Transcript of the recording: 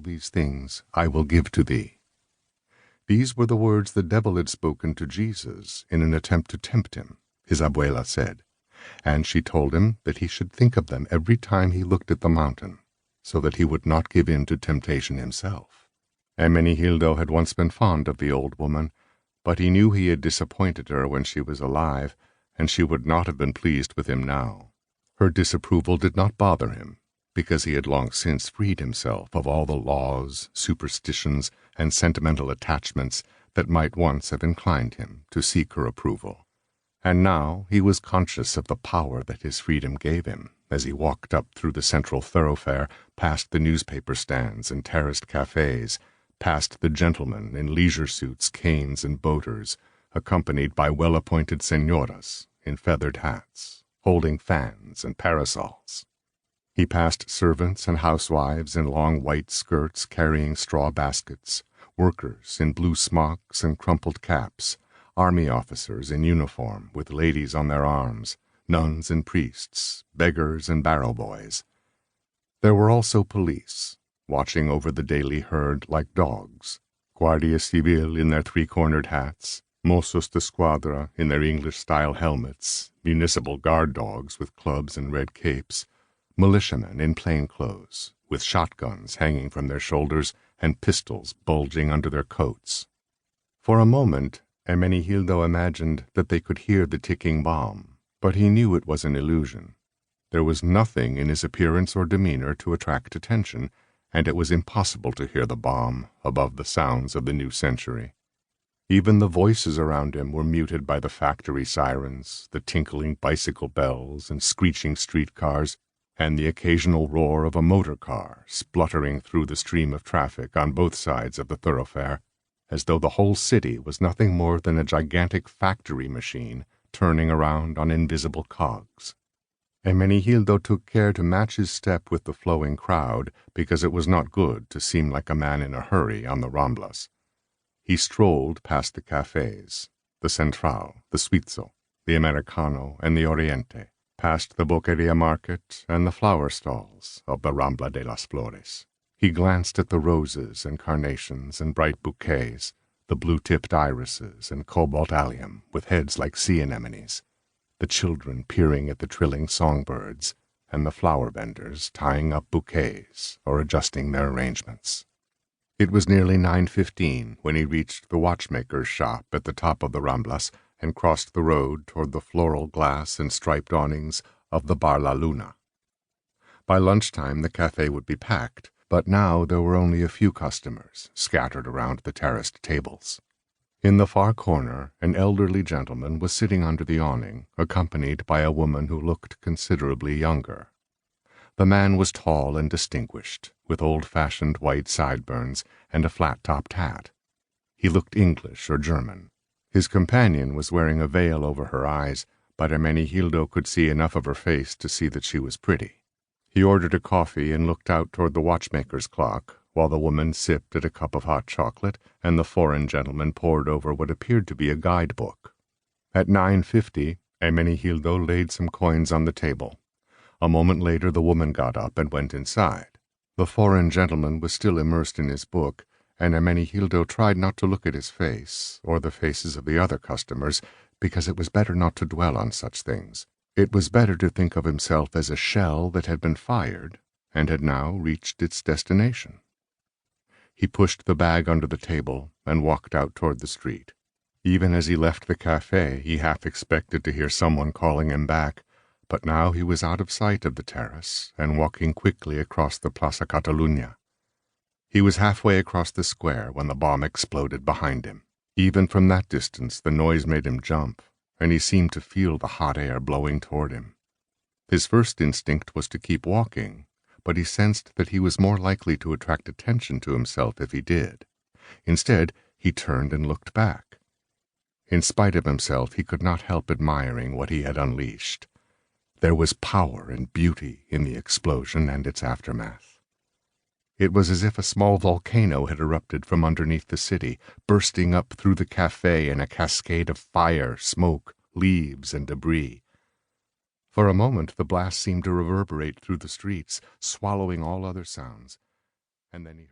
these things I will give to thee." These were the words the devil had spoken to Jesus in an attempt to tempt him, his abuela said, and she told him that he should think of them every time he looked at the mountain, so that he would not give in to temptation himself. Hermenegildo had once been fond of the old woman, but he knew he had disappointed her when she was alive, and she would not have been pleased with him now. Her disapproval did not bother him, because he had long since freed himself of all the laws, superstitions, and sentimental attachments that might once have inclined him to seek her approval. And now he was conscious of the power that his freedom gave him as he walked up through the central thoroughfare, past the newspaper stands and terraced cafes, past the gentlemen in leisure suits, canes, and boaters, accompanied by well-appointed senoras in feathered hats, holding fans and parasols. He passed servants and housewives in long white skirts carrying straw baskets, workers in blue smocks and crumpled caps, army officers in uniform with ladies on their arms, nuns and priests, beggars and barrow boys. There were also police, watching over the daily herd like dogs, Guardia Civil in their three-cornered hats, Mozos de Squadra in their English-style helmets, municipal guard dogs with clubs and red capes, militiamen in plain clothes, with shotguns hanging from their shoulders and pistols bulging under their coats. For a moment, Hermenegildo imagined that they could hear the ticking bomb, but he knew it was an illusion. There was nothing in his appearance or demeanor to attract attention, and it was impossible to hear the bomb above the sounds of the new century. Even the voices around him were muted by the factory sirens, the tinkling bicycle bells and screeching streetcars, and the occasional roar of a motor car spluttering through the stream of traffic on both sides of the thoroughfare, as though the whole city was nothing more than a gigantic factory machine turning around on invisible cogs. Hermenegildo took care to match his step with the flowing crowd, because it was not good to seem like a man in a hurry on the Ramblas. He strolled past the cafes, the Central, the Suizo, the Americano, and the Oriente, past the Boqueria market and the flower stalls of the Rambla de las Flores. He glanced at the roses and carnations and bright bouquets, the blue-tipped irises and cobalt allium with heads like sea anemones, the children peering at the trilling songbirds, and the flower vendors tying up bouquets or adjusting their arrangements. It was nearly 9:15 when he reached the watchmaker's shop at the top of the Ramblas and crossed the road toward the floral glass and striped awnings of the Bar La Luna. By lunchtime the cafe would be packed, but now there were only a few customers scattered around the terraced tables. In the far corner, an elderly gentleman was sitting under the awning, accompanied by a woman who looked considerably younger. The man was tall and distinguished, with old-fashioned white sideburns and a flat-topped hat. He looked English or German. His companion was wearing a veil over her eyes, but Hermenegildo could see enough of her face to see that she was pretty. He ordered a coffee and looked out toward the watchmaker's clock, while the woman sipped at a cup of hot chocolate and the foreign gentleman pored over what appeared to be a guidebook. At 9:50, Hermenegildo laid some coins on the table. A moment later the woman got up and went inside. The foreign gentleman was still immersed in his book, and Hermenegildo tried not to look at his face, or the faces of the other customers, because it was better not to dwell on such things. It was better to think of himself as a shell that had been fired and had now reached its destination. He pushed the bag under the table and walked out toward the street. Even as he left the cafe, he half expected to hear someone calling him back, but now he was out of sight of the terrace and walking quickly across the Plaza Catalunya. He was halfway across the square when the bomb exploded behind him. Even from that distance the noise made him jump, and he seemed to feel the hot air blowing toward him. His first instinct was to keep walking, but he sensed that he was more likely to attract attention to himself if he did. Instead, he turned and looked back. In spite of himself, he could not help admiring what he had unleashed. There was power and beauty in the explosion and its aftermath. It was as if a small volcano had erupted from underneath the city, bursting up through the cafe in a cascade of fire, smoke, leaves, and debris. For a moment the blast seemed to reverberate through the streets, swallowing all other sounds, and then he heard